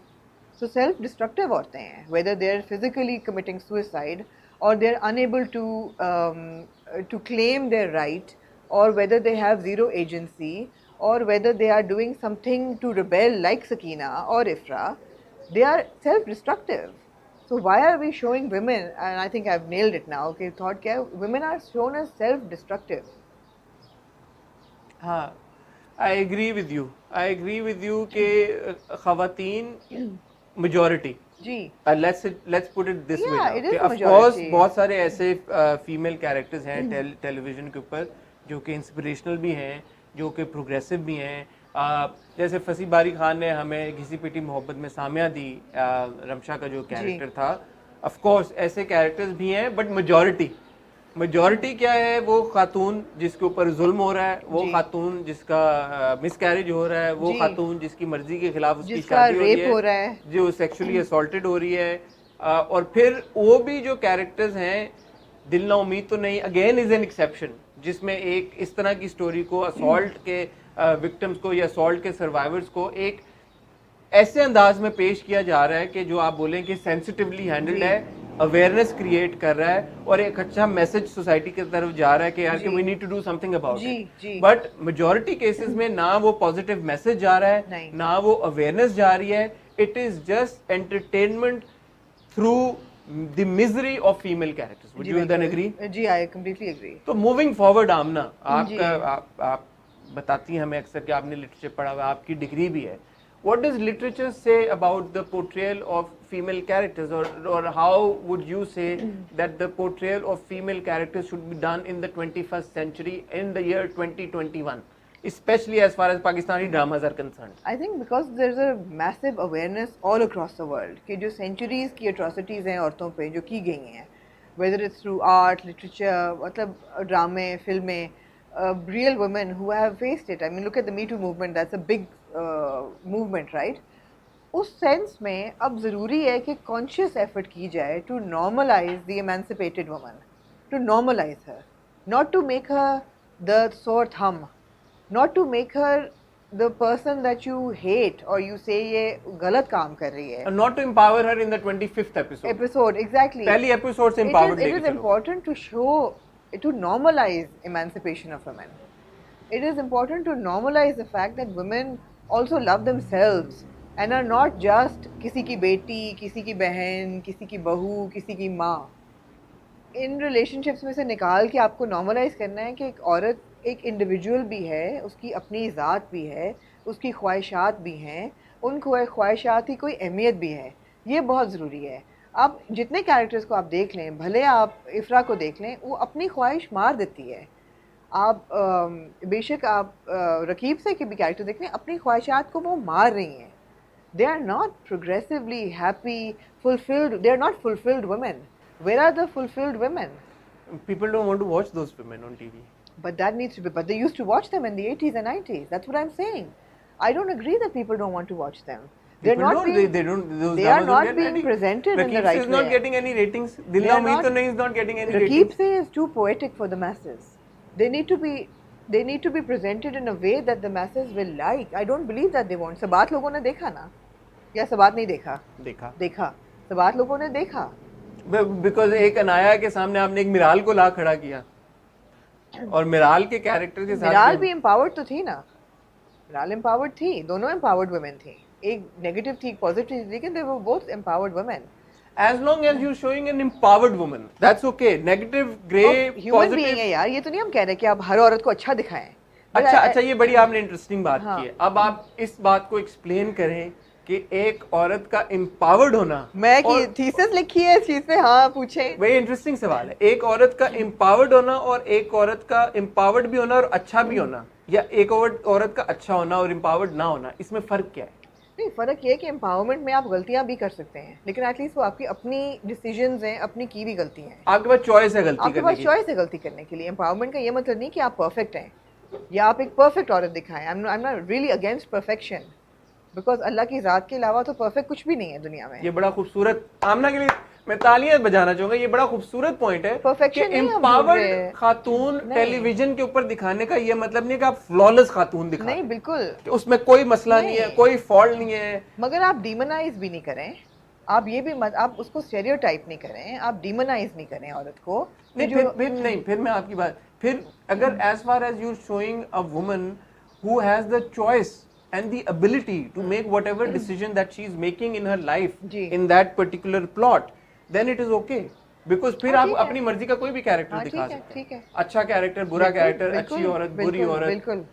Speaker 2: सो सेल्फ डिस्ट्रक्टिव औरतें हैं, whether they are physically committing suicide और they are unable to claim their right, और whether they have zero agency, और whether they are doing something to rebel like Sakina और Ifra, they are self-destructive. So why are we showing women, and I think I've nailed it now, okay, thought क्या है, women are shown as self-destructive.
Speaker 1: हाँ, I agree with you. I agree with you कि ख़वातीन majority.
Speaker 2: Ji.
Speaker 1: Let's put it this way.
Speaker 2: Yeah, it is
Speaker 1: of
Speaker 2: majority.
Speaker 1: course बहुत सारे ऐसे female characters हैं television के ऊपर जो कि इंस्पिरेशनल भी हैं, जो कि प्रोग्रेसिव भी हैं. जैसे फसी बारी खान ने हमें घिसी पिटी मोहब्बत में सामिया दी, रमशा का जो कैरेक्टर था. ऑफ कोर्स ऐसे कैरेक्टर्स भी हैं, बट मेजॉरिटी क्या है, वो खातून जिसके ऊपर जुल्म हो रहा है, वो खातून जिसका मिसकैरेज हो रहा है, वो खातून जिसकी मर्जी के खिलाफ उसकी शादी हो रही है, जो सेक्सुअली असॉल्टेड हो रही है. और फिर वो भी जो कैरेक्टर्स हैं, दिल ना उम्मीद तो नहीं, अगेन इज एन एक्सेप्शन, जिसमें एक इस तरह की स्टोरी को, असॉल्ट के विक्टिम्स को या असॉल्ट के सर्वाइवर्स को एक ऐसे अंदाज में पेश किया जा रहा है कि जो आप बोलें कि सेंसिटिवली हैंडल्ड है, अवेयरनेस क्रिएट कर रहा है, और एक अच्छा मैसेज सोसाइटी की तरफ जा रहा है कि यार कि we need to do something about it. But majority cases में ना वो पॉजिटिव मैसेज जा रहा है, ना वो अवेयरनेस जा रही है. It is just entertainment through the misery of female characters. Would you then agree?
Speaker 2: जी, I completely agree.
Speaker 1: तो moving forward, आमना, आप बताती हैं हमें अक्सर कि आपने लिटरेचर पढ़ा हुआ, आपकी डिग्री भी है. What does literature say about the portrayal of female characters, or how would you say that the portrayal of female characters should be done in the 21st century, in the year 2021? Especially as far as Pakistani dramas are concerned.
Speaker 2: I think because there's a massive awareness all across the world कि जो centuries की atrocities हैं औरतों पे जो की गई हैं, whether it's through art, literature, मतलब ड्रामे, फिल्में, real women who have faced it. I mean, look at the Me Too movement. That's a big movement, right? उस सेंस में अब ज़रूरी है कि कॉन्शियस एफर्ट की जाए to normalize the emancipated woman, to normalize her, not to make her the sore thumb, not to make her the person that you hate or you say ये गलत काम कर रही है.
Speaker 1: Not to empower her in the 25th episode.
Speaker 2: Exactly.
Speaker 1: पहली episode से empowered
Speaker 2: it is important to show, to normalize emancipation of women. It is important to normalize the fact that women also love themselves and are not just किसी की बेटी, किसी की बहन, किसी की बहू, किसी की माँ. इन रिलेशनशिप्स में से निकाल के आपको नॉर्मलाइज करना है कि एक औरत एक इंडिविजुअल भी है, उसकी अपनी ज़ात भी है, उसकी ख्वाहिशात भी हैं, उन ख्वाहिशात की कोई अहमियत भी है. ये बहुत ज़रूरी है. आप जितने कैरेक्टर्स को आप देख लें, भले आप इफ़रा को देख लें, वो अपनी ख्वाहिश मार देती है. आप बेशक आप रकीब से के भी कैरेक्टर देख लें, अपनी ख्वाहिशात को वो मार रही हैं. They are not progressively happy, fulfilled. They are not fulfilled women. Where are the fulfilled women?
Speaker 1: People don't want to watch those women on TV.
Speaker 2: But that needs to be. But they used to watch them in the 80s and 90s. That's what I'm saying. I don't agree that people don't want to watch them. They're
Speaker 1: People
Speaker 2: not
Speaker 1: don't,
Speaker 2: being.
Speaker 1: they don't. Those
Speaker 2: They are
Speaker 1: dramas don't
Speaker 2: not
Speaker 1: get
Speaker 2: being
Speaker 1: any-
Speaker 2: presented in the
Speaker 1: Rakib
Speaker 2: right
Speaker 1: is not
Speaker 2: way.
Speaker 1: getting any ratings.
Speaker 2: They
Speaker 1: Dil Na
Speaker 2: are
Speaker 1: Umeed
Speaker 2: not-
Speaker 1: To Nahi is not getting any
Speaker 2: Rakib
Speaker 1: ratings.
Speaker 2: say is too poetic for the masses. They need to be. They need to be presented in a way that the masses will like. I don't believe that they want. सबात लोगों ने देखा ना? या सबात नहीं देखा?
Speaker 1: देखा.
Speaker 2: देखा. सबात लोगों ने देखा.
Speaker 1: बिकॉज एक अनाया के सामने आपने एक मिराल को ला खड़ा किया और मिराल के कैरेक्टर के साथ
Speaker 2: मिराल भी एम्पावर्ड तो थी ना. मिराल एम्पावर्ड थी. दोनों एम्पावर्ड वुमेन थी. एक नेगेटिव थी, एक पॉजिटिव थी, लेकिन they were both empowered women.
Speaker 1: as long as you're showing an empowered woman that's okay. negative gray
Speaker 2: human being है
Speaker 1: positive
Speaker 2: यार. ये तो नहीं हम कह रहे कि आप हर औरत को अच्छा दिखाएं. But
Speaker 1: अच्छा
Speaker 2: I-
Speaker 1: अच्छा ये बड़ी आपने इंटरेस्टिंग बात
Speaker 2: हाँ.
Speaker 1: की है. अब आप इस बात को एक्सप्लेन करें कि एक औरत का एम्पावर्ड होना
Speaker 2: मैं
Speaker 1: और-
Speaker 2: की थीसिस लिखी है इस चीज पे. हाँ पूछें.
Speaker 1: वही इंटरेस्टिंग सवाल है. एक औरत का एम्पावर्ड होना और एक औरत का एम्पावर्ड भी होना और अच्छा भी होना, या एक औरत का अच्छा होना और एम्पावर्ड ना होना, इसमें फर्क क्या है?
Speaker 2: नहीं, फर्क ये है कि एम्पावरमेंट में आप गलतियां भी कर सकते हैं, लेकिन एटलीस्ट वो आपकी अपनी डिसीजंस हैं, अपनी की भी गलती हैं.
Speaker 1: आपके पास चॉइस है गलती
Speaker 2: आपके
Speaker 1: करने
Speaker 2: पास
Speaker 1: की.
Speaker 2: चॉइस है गलती करने के लिए. एम्पावरमेंट का ये मतलब नहीं कि आप परफेक्ट हैं या आप एक परफेक्ट औरत दिखाएं. I am not really against perfection, because Allah की ज़ात के अलावा तो परफेक्ट कुछ भी नहीं है दुनिया में.
Speaker 1: ये बड़ा खूबसूरत, आमना के लिए मैं तालियां बजाना चाहूंगा. ये बड़ा खूबसूरत पॉइंट है
Speaker 2: Perfection
Speaker 1: कि
Speaker 2: नहीं हम बोल
Speaker 1: एम्पावर्ड
Speaker 2: रहे हैं.
Speaker 1: खातून
Speaker 2: नहीं.
Speaker 1: टेलीविजन के ऊपर दिखाने का ये मतलब नहीं है कि आप फ्लॉलेस खातून दिखा
Speaker 2: नहीं, बिल्कुल.
Speaker 1: कि उसमें कोई मसला नहीं है,
Speaker 2: नहीं.
Speaker 1: कोई फॉल्ट नहीं है.
Speaker 2: मगर आप डीमोनाइज भी नहीं करें. आप ये भी मत, आप उसको स्टेरियोटाइप नहीं करें. आप डीमोनाइज नहीं करें औरत को.
Speaker 1: नहीं, फिर मैं आपकी बात, फिर अगर as far as you showing a woman who has the choice and the ability to make whatever decision that she is making in her life
Speaker 2: जी.
Speaker 1: in that particular plot, then it is okay. Because फिर
Speaker 2: हाँ,
Speaker 1: आप
Speaker 2: ठीक है.
Speaker 1: अपनी मर्जी का कोई भी कैरेक्टर
Speaker 2: हाँ,
Speaker 1: दिखा
Speaker 2: ठीक है,
Speaker 1: सकते
Speaker 2: ठीक
Speaker 1: हैं.
Speaker 2: है.
Speaker 1: अच्छा कैरेक्टर, बुरा
Speaker 2: बिल्कुल,
Speaker 1: कैरेक्टर,
Speaker 2: बिल्कुल,
Speaker 1: अच्छी औरत, बुरी
Speaker 2: बिल्कुल,
Speaker 1: औरत,
Speaker 2: बिल्कुल.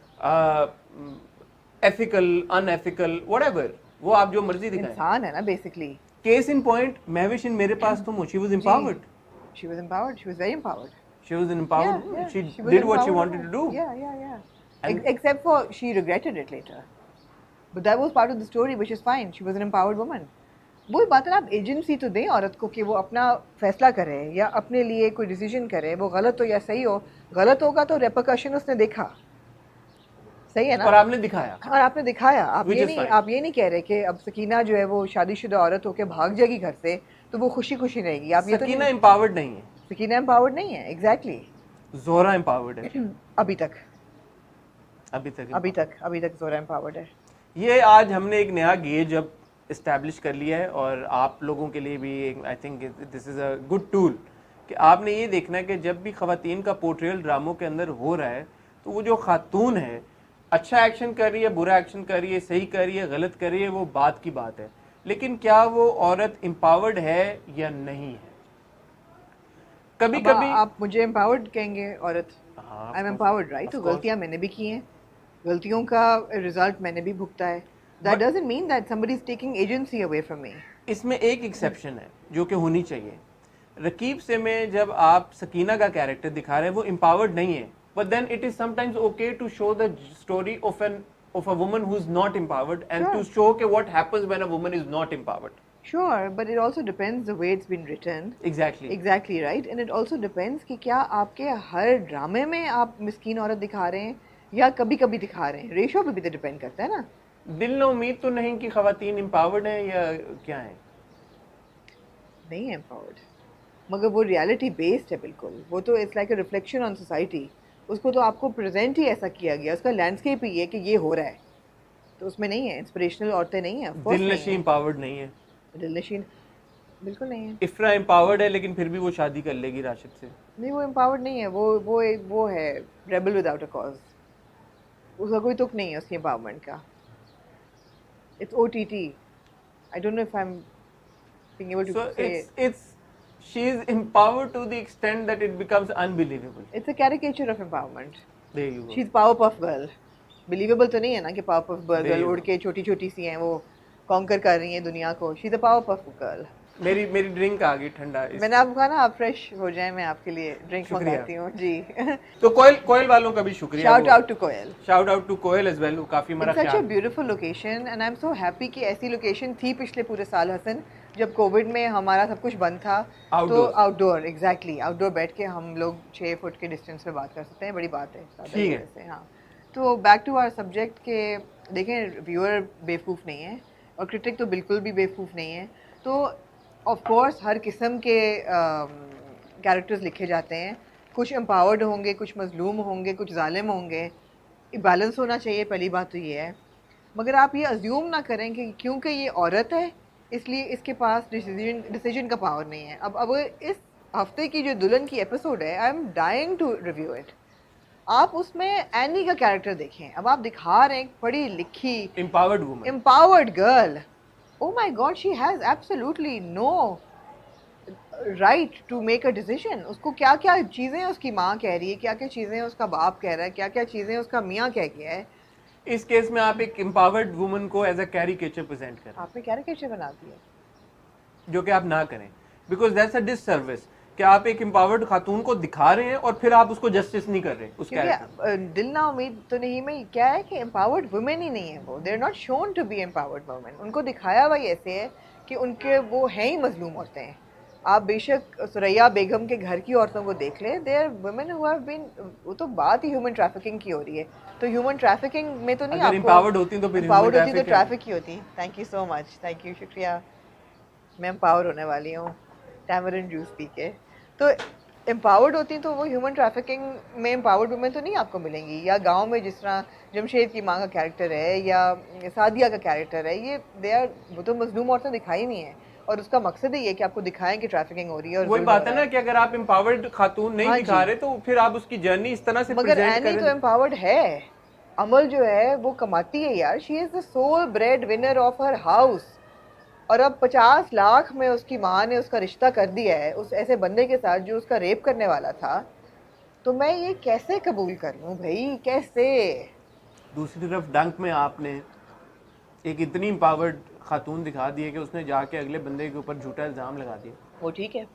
Speaker 1: एथिकल, अनएथिकल, whatever, वो आप जो मर्जी दिखाएं.
Speaker 2: इंसान है ना basically.
Speaker 1: Case in point, Mahvish इन मेरे पास तो she was empowered.
Speaker 2: She was empowered. She was very empowered.
Speaker 1: She was empowered.
Speaker 2: Yeah,
Speaker 1: She
Speaker 2: was
Speaker 1: did what she
Speaker 2: empowered
Speaker 1: wanted to do.
Speaker 2: Yeah.
Speaker 1: And-
Speaker 2: Except for she regretted it later. But that was part of the story, which is fine. She was an empowered woman. वो बात है ना, आप agency तो दें औरत को कि वो अपना फैसला करे या अपने लिए कोई डिसीजन करे. वो गलत हो या सही हो, गलत होगा तो रेपरकशन उसने देखा. सही है ना.
Speaker 1: और आपने दिखाया.
Speaker 2: और आपने दिखाया.
Speaker 1: Which is fine.
Speaker 2: आप ये नहीं कह रहे कि अब सकीना जो है वो शादीशुदा औरत होके भाग जाएगी घर से तो वो खुशी खुशी रहेगी. आप ये तो
Speaker 1: सकीना
Speaker 2: नहीं,
Speaker 1: empowered नहीं है.
Speaker 2: सकीना एम्पावर्ड नहीं है. एग्जैक्टली.
Speaker 1: जोहरा empowered है.
Speaker 2: अभी तक जोहरा एम्पावर्ड है.
Speaker 1: ये आज हमने एक नया गेज अब इस्टेब्लिश कर लिया है और आप लोगों के लिए भी आई think this is a good tool कि आपने ये देखना है कि जब भी ख़वातीन का पोर्ट्रेयल ड्रामों के अंदर हो रहा है तो वो जो खातून है अच्छा एक्शन कर रही है, बुरा एक्शन कर रही है, सही कर रही है, गलत कर रही है, वो बात की बात है. लेकिन क्या वो औरत एम्पावर्ड है या नहीं है? कभी कभी
Speaker 2: आप मुझे एम्पावर्ड कहेंगे औरत.
Speaker 1: हाँ,
Speaker 2: आई एम एम्पावर्ड राइट. तो गलतियां मैंने भी की हैं, गलतियों का रिजल्ट मैंने भी भुगता है. That doesn't mean that somebody is taking agency away from me.
Speaker 1: इसमें एक एक्सेप्शन है जो कि होनी चाहिए. रकीब से में जब आप सकीना का कैरेक्टर दिखा रहे हैं वो एम्पावर्ड नहीं है, but then it is sometimes okay to show the story of a woman who is not empowered and to show के what happens when a woman is not empowered.
Speaker 2: Sure, but it also depends the way it's been written.
Speaker 1: Exactly
Speaker 2: Exactly right, and it also depends कि क्या आपके हर ड्रामे में आप मिस्कीन औरत दिखा रहे हैं या कभी कभी दिखा रहे हैं. रेशो पे भी तो डिपेंड करता है ना.
Speaker 1: दिल ने उम्मीद तो नहीं कि खवातीन एम्पावर्ड हैं या क्या है.
Speaker 2: नहीं एम्पावर्ड, मगर वो रियलिटी बेस्ड है बिल्कुल. वो तो it's like a reflection on society. उसको तो आपको प्रेजेंट ही ऐसा किया गया, उसका लैंडस्केप ही है कि ये हो रहा है. तो उसमें नहीं है इंस्पिरेशनल औरतें नहीं है.
Speaker 1: दिल नशी एम्पावर्ड नहीं है.
Speaker 2: दिलनशीन बिल्कुल नहीं है.
Speaker 1: इफ्रा एम्पावर्ड है लेकिन फिर भी वो शादी कर लेगी राशिद से.
Speaker 2: नहीं, वो एम्पावर्ड नहीं है. वो है रेबल विदाउट अ कॉज. उसका कोई तुक नहीं है उसकी एम्पावरमेंट का. It's OTT. I don't know if I am being able to
Speaker 1: So
Speaker 2: say
Speaker 1: it's she is empowered to the extent that it becomes unbelievable.
Speaker 2: it's a caricature of empowerment.
Speaker 1: There you go.
Speaker 2: She's Powerpuff Girl. Believable तो नहीं है ना कि Powerpuff
Speaker 1: There
Speaker 2: Girl
Speaker 1: you
Speaker 2: उड़ के छोटी छोटी सी हैं, वो कॉन्कर कर रही हैं दुनिया को. She's a Powerpuff Girl.
Speaker 1: मेरी ड्रिंक आ गई ठंडा.
Speaker 2: मैंने आपको कहा ना आप फ्रेश हो जाएं, मैं आपके लिए ड्रिंक
Speaker 1: शुक्रिया.
Speaker 2: मंगाती हूँ जी.
Speaker 1: तो कोयल वालों का भी शुक्रिया.
Speaker 2: Shout out to Koel.
Speaker 1: Shout out to Koel as well. वो काफी हमारा
Speaker 2: It's such a
Speaker 1: ख्याल.
Speaker 2: beautiful location and I'm so happy कि ऐसी लोकेशन थी पिछले पूरे साल हसन, जब कोविड में हमारा सब कुछ बंद था. तो
Speaker 1: Outdoor.
Speaker 2: आउटडोर एग्जैक्टली आउटडोर बैठ के हम लोग 6 फुट के डिस्टेंस पे बात कर सकते हैं. बड़ी बात है.
Speaker 1: ठीक है.
Speaker 2: से हाँ. तो बैक टू आवर सब्जेक्ट के देखें, व्यूअर बेवकूफ़ नहीं है और क्रिटिक तो बिल्कुल भी बेवकूफ़ नहीं है. तो ऑफ कोर्स हर किस्म के कैरेक्टर्स लिखे जाते हैं. कुछ एम्पावर्ड होंगे, कुछ मजलूम होंगे, कुछ जालिम होंगे. बैलेंस होना चाहिए, पहली बात तो ये है. मगर आप ये अज्यूम ना करें कि क्योंकि ये औरत है इसलिए इसके पास डिसीजन का पावर नहीं है. अब इस हफ्ते की जो दुल्हन की एपिसोड है, I am dying to review it. आप उसमें एनी का कैरेक्टर देखें. अब आप दिखा रहे हैं पढ़ी लिखी
Speaker 1: empowered woman.
Speaker 2: empowered girl. Oh my God, she has absolutely no right to make a decision. उसको क्या क्या चीज़ें उसकी माँ कह रही है, क्या क्या चीज़ें उसका बाप कह रहा है, क्या क्या चीज़ें उसका मियाँ कह गया है.
Speaker 1: इस केस में आप एक एम्पावर्ड वुमन को एज अ कैरिकेचर प्रेजेंट करें,
Speaker 2: आपने कैरिकेचर बना दिया.
Speaker 1: जो कि आप ना करें. बिकॉज दैट्स अ डिससर्विस कि आप एक एम्पावर्ड खातून को दिखा रहे हैं और फिर आप उसको जस्टिस नहीं कर रहे उस कैरेक्टर.
Speaker 2: क्योंकि दिल ना उम्मीद तो नहीं में क्या है कि एम्पावर्ड वुमेन ही नहीं है वो. They are not shown to be empowered women. उनको दिखाया हुआ ही ऐसे है कि उनके वो हैं ही मजलूम औरतें हैं. आप बेशक सुरैया बेगम के घर की औरतों को देख लें, they are women who have been. वो तो बात ही ह्यूमन ट्रैफिकिंग की हो रही है. तो ह्यूमन ट्रैफिकिंग में तो नहीं,
Speaker 1: अगर एम्पावर्ड होती तो फिर
Speaker 2: एम्पावर्ड होती तो
Speaker 1: traffic है.
Speaker 2: ट्रैफिक ही होती. Thank you so much. Thank you, शुक्रिया. मैं एम्पावर होने वाली हूँ टैमरिन जूस पी के. तो एम्पावर्ड होती तो वो ह्यूमन ट्रैफिकिंग में एम्पावर्ड वुमेन तो नहीं आपको मिलेंगी. या गांव में जिस तरह जमशेद की माँ का कैरेक्टर है या सादिया का कैरेक्टर है, ये दे आर, वो तो मजलूम औरतें दिखाई नहीं है. और उसका मकसद ही है कि आपको दिखाएं कि ट्रैफिकिंग हो रही है. और
Speaker 1: वही बात है ना कि अगर आप एम्पावर्ड खातून नहीं
Speaker 2: हाँ
Speaker 1: दिखा
Speaker 2: जी.
Speaker 1: रहे तो फिर आप उसकी जर्नी इस तरह से
Speaker 2: मगर
Speaker 1: प्रेजेंट
Speaker 2: एनी
Speaker 1: करें.
Speaker 2: तो एम्पावर्ड है. अमल जो है वो कमाती है यार. She is the sole bread winner of her house. और अब 50 लाख में उसकी माँ ने उसका रिश्ता कर दिया है उस ऐसे बंदे के साथ जो उसका रेप करने वाला था. तो मैं ये कैसे कबूल कर लूँ भाई, कैसे?
Speaker 1: दूसरी तरफ डंक में आपने एक इतनी एम्पावर्ड खातून दिखा दी है कि उसने जाके अगले बंदे के ऊपर झूठा इल्जाम लगा दिया.
Speaker 2: वो ठीक है,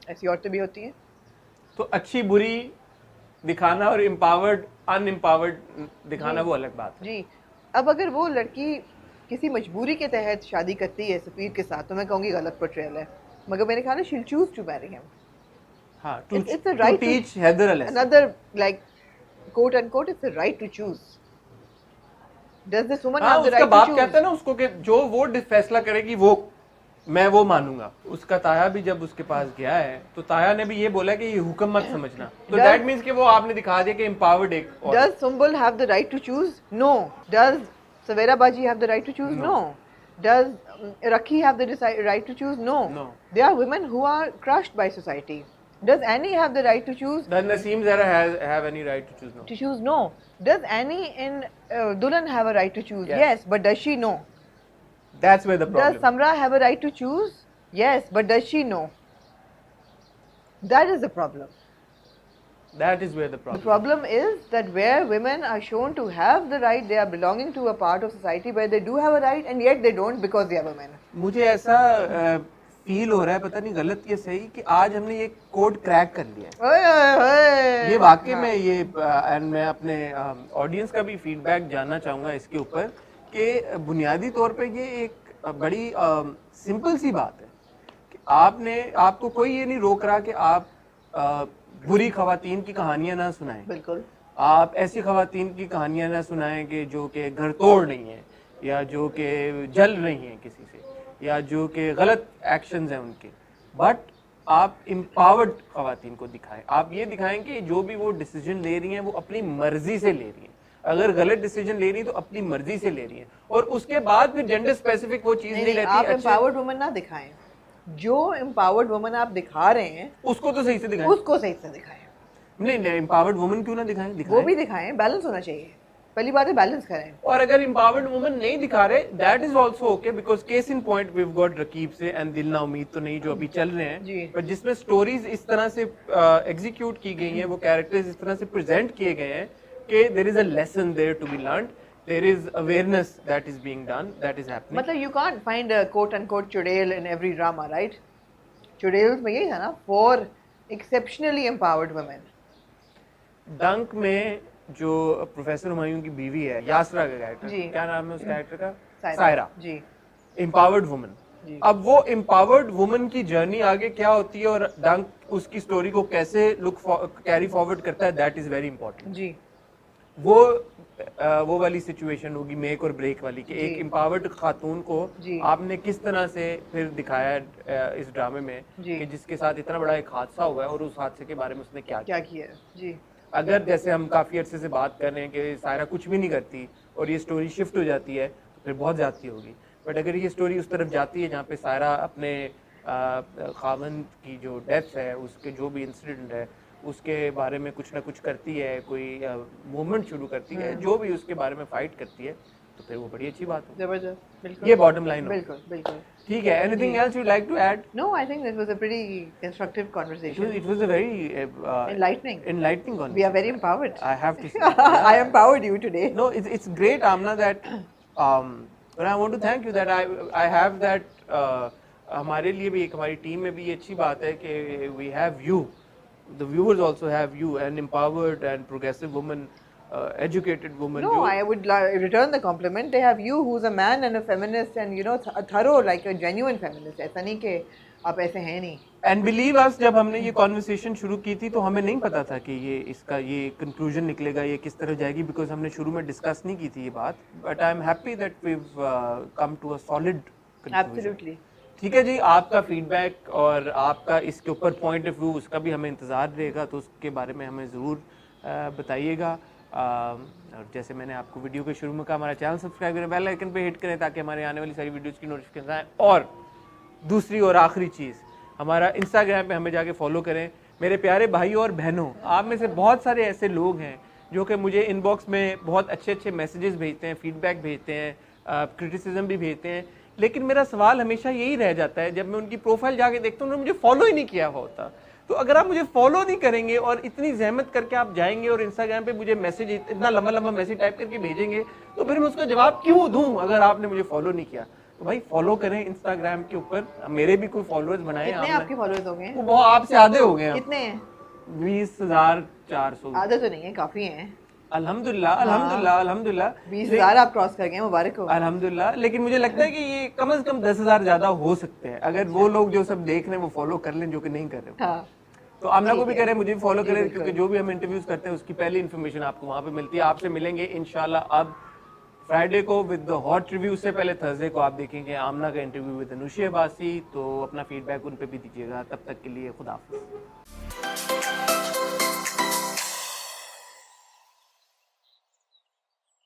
Speaker 2: ऐसी औरतें भी होती हैं.
Speaker 1: तो अच्छी बुरी दिखाना और एम्पावर्ड अनएम्पावर्ड दिखाना वो अलग बात है.
Speaker 2: जी. अब अगर वो लड़की किसी मजबूरी के तहत शादी करती है सफ़ीर के साथ तो मैं कहूँगी गलत पोर्ट्रेयल है. मगर मेरे ख्याल में she will choose to marry him.
Speaker 1: हाँ,
Speaker 2: it's a right
Speaker 1: to teach Heather a lesson.
Speaker 2: Another like quote unquote, it's a right to choose. Does this woman
Speaker 1: हाँ,
Speaker 2: have the
Speaker 1: उसका
Speaker 2: right to
Speaker 1: बाप
Speaker 2: choose?
Speaker 1: कहता है ना उसको कि जो वो फैसला करेगी वो मैं वो मानूंगा. उसका ताया भी जब उसके पास गया है तो ताया ने भी ये बोला कि ये हुक्म मत समझना. तो दैट मींस कि वो आपने दिखा दिया कि एम्पावर्ड एक औरत.
Speaker 2: Does Sumbul have the right to choose? No. Does Savera Baji have the right to choose?
Speaker 1: No.
Speaker 2: No. Does Rakhi have the right to choose? No.
Speaker 1: No.
Speaker 2: There are women who are crushed by society. Does Annie have the right to choose?
Speaker 1: Does Naseem Zara have any right to choose? No.
Speaker 2: To choose? No. Does Annie in Dulan have a right to choose?
Speaker 1: Yes.
Speaker 2: Yes, but does she know?
Speaker 1: That's where the problem.
Speaker 2: Does Samra have a right to choose? Yes, but does she know? That is the problem.
Speaker 1: That is where the
Speaker 2: The
Speaker 1: problem.
Speaker 2: problem is that where women are shown to have the right, they are belonging to a part of society where they do have a right and yet they don't because they are women.
Speaker 1: मुझे ऐसा feel हो रहा है, पता नहीं गलत या सही, कि आज हमने ये कोड क्रैक कर लिया है.
Speaker 2: ओए ओए ओए.
Speaker 1: ये वाकई में ये एंड मैं अपने ऑडियंस का भी फीडबैक जानना चाहूँगा इसके ऊपर कि बुनियादी तौर पे ये एक बड़ी सिंपल सी बात है कि आपको कोई ये नहीं रोक रहा कि आप बुरी खवातीन की कहानियां ना सुनाएं,
Speaker 2: बिल्कुल,
Speaker 1: आप ऐसी खवातीन की कहानियां ना सुनाएं कि जो कि घर तोड़ नहीं है, या जो कि जल रही हैं किसी से, या जो कि गलत एक्शंस हैं उनके, बट आप एम्पावर्ड खवातीन को दिखाएं। आप ये दिखाएं कि जो भी वो डिसीजन ले रही हैं वो अपनी मर्जी से ले रही हैं। अगर गलत डिसीजन ले रही है तो अपनी मर्जी से ले रही है, और उसके बाद फिर जेंडर स्पेसिफिक वो चीज नहीं रहती।
Speaker 2: आप एम्पावर्ड वुमन ना दिखाएं, जो एम्पावर्ड वुमन आप दिखा रहे हैं
Speaker 1: उसको तो सही से दिखाएं,
Speaker 2: उसको सही से दिखाएं।
Speaker 1: नहीं एम्पावर्ड वुमन क्यों ना दिखाएं,
Speaker 2: वो भी दिखाएं, बैलेंस होना चाहिए। पहली बात है बैलेंस करें।
Speaker 1: और अगर एम्पावर्ड वुमन नहीं दिखा रहे, that is also okay, because case in point we have got Raqeeb Se and दिल ना उम्मीद तो नहीं जो अभी चल रहे हैं, पर जिसमें स्टोरीज इस तरह से एग्जीक्यूट की गई हैं, वो कैरेक्टर्स इस तरह से प्रेजेंट किए गए हैं कि there is a lesson there to be learned, there is awareness that is being done, that is happening.
Speaker 2: मतलब you can't find a quote unquote चुड़ैल in every drama, right? चुड़ैल में यही था ना, for exceptionally empowered women.
Speaker 1: डंक में जो प्रोफेसर हुमायूं की बीवी है, यासरा का कैरेक्टर, क्या नाम है उस कैरेक्टर का? सायरा जी, एम्पावर्ड वुमन। अब वो एम्पावर्ड वुमन की जर्नी आगे क्या होती है और डंक उसकी स्टोरी को कैसे कैरी फॉरवर्ड करता है, दैट इज वेरी इंपॉर्टेंट जी। वो वाली सिचुएशन होगी मेक और ब्रेक वाली कि एक एम्पावर्ड खातून को आपने किस तरह से फिर दिखाया इस ड्रामे में कि जिसके साथ इतना बड़ा एक हादसा हुआ है और उस हादसे के बारे में उसने क्या किया जी। अगर जैसे हम काफी अरसे से बात कर रहे हैं कि सायरा कुछ भी नहीं करती और ये स्टोरी शिफ्ट हो जाती है तो फिर बहुत ज्यादती होगी, बट अगर ये स्टोरी उस तरफ जाती है जहाँ पे सायरा अपने खावंद की जो डेथ है उसके जो भी इंसिडेंट है उसके बारे में कुछ ना कुछ करती है, कोई मूवमेंट शुरू करती है, जो भी उसके बारे में फाइट करती है, तो फिर वो बड़ी अच्छी बात है।
Speaker 2: जबरदस्त, बिल्कुल,
Speaker 1: ये बॉटम लाइन
Speaker 2: बिल्कुल बिल्कुल
Speaker 1: ठीक है। Anything else you like to add?
Speaker 2: No, I think this was a pretty constructive conversation.
Speaker 1: It was a very enlightening conversation.
Speaker 2: We are very empowered.
Speaker 1: I have to say
Speaker 2: I empowered you today.
Speaker 1: No, it's great, Amna, that but I want to thank you that I have that हमारे लिए भी, एक हमारी team में भी ये अच्छी बात है कि we have you, the viewers also have you, an empowered and progressive woman, educated woman.
Speaker 2: No, I would return the compliment. They have you, who's a man and a feminist, and you know, a thorough, like a genuine feminist. ऐसा नहीं कि आप ऐसे हैं नहीं।
Speaker 1: And believe us, जब हमने ये conversation शुरू की थी तो हमें नहीं पता था कि ये इसका ये conclusion निकलेगा, ये किस तरह जाएगी, because हमने शुरू में discuss नहीं की थी ये बात, but I am happy that we've come to a solid conclusion.
Speaker 2: Absolutely.
Speaker 1: ठीक है जी, आपका फीडबैक और आपका इसके ऊपर पॉइंट ऑफ व्यू, उसका भी हमें इंतज़ार रहेगा, तो उसके बारे में हमें ज़रूर बताइएगा। और जैसे मैंने आपको वीडियो के शुरू में कहा, हमारा चैनल सब्सक्राइब करें, बेल आइकन पे हिट करें ताकि हमारे आने वाली सारी वीडियोज़ की नोटिफिकेशन आए। और दूसरी और आखिरी चीज़, हमारा इंस्टाग्राम पे हमें जाके फॉलो करें। मेरे प्यारे भाइयों और बहनों, आप में से बहुत सारे ऐसे लोग हैं जो कि मुझे इनबॉक्स में बहुत अच्छे अच्छे मैसेजेस भेजते हैं, फीडबैक भेजते हैं, क्रिटिसिज्म भी भेजते हैं, लेकिन मेरा सवाल हमेशा यही रह जाता है, जब मैं उनकी प्रोफाइल जाके देखता हूँ उन्होंने मुझे फॉलो ही नहीं किया होता। तो अगर आप मुझे फॉलो नहीं करेंगे और इतनी जहमत करके आप जाएंगे और इंस्टाग्राम पे मुझे मैसेज, इतना लंबा लंबा मैसेज टाइप करके भेजेंगे, तो फिर मैं उसका जवाब क्यों दूं अगर आपने मुझे फॉलो नहीं किया? तो भाई फॉलो करें इंस्टाग्राम के ऊपर। मेरे भी कोई फॉलोअर्स बनाए।
Speaker 2: कितने आपके फॉलोअर्स हो गए?
Speaker 1: वो बहुत आपसे आधे हो गए।
Speaker 2: कितने हैं?
Speaker 1: 20,400।
Speaker 2: आधे तो नहीं है, काफी हैं।
Speaker 1: अल्हम्दुलिल्लाह अल्हम्दुलिल्लाह अल्हम्दुलिल्लाह
Speaker 2: 20,000 आप क्रॉस कर गए, मुबारक हो।
Speaker 1: अल्हम्दुलिल्लाह। लेकिन मुझे लगता है कि ये कम से कम 10,000 ज्यादा हो सकते हैं अगर वो लोग जो सब देख रहे हैं वो फॉलो कर लें, जो कि नहीं कर रहे।
Speaker 2: हाँ।
Speaker 1: तो आमना को भी करें, मुझे भी फॉलो करें, क्योंकि जो भी हम इंटरव्यूज करते हैं उसकी पहली इन्फॉर्मेशन आपको वहां पे मिलती है। आपसे मिलेंगे इंशाल्लाह अब फ्राइडे को विद द हॉट रिव्यू, से पहले थर्सडे को आप देखेंगे आमना का इंटरव्यू विद अनुषा बासी। तो अपना फीडबैक उन पे भी दीजिएगा। तब तक के लिए खुदा हाफिज़।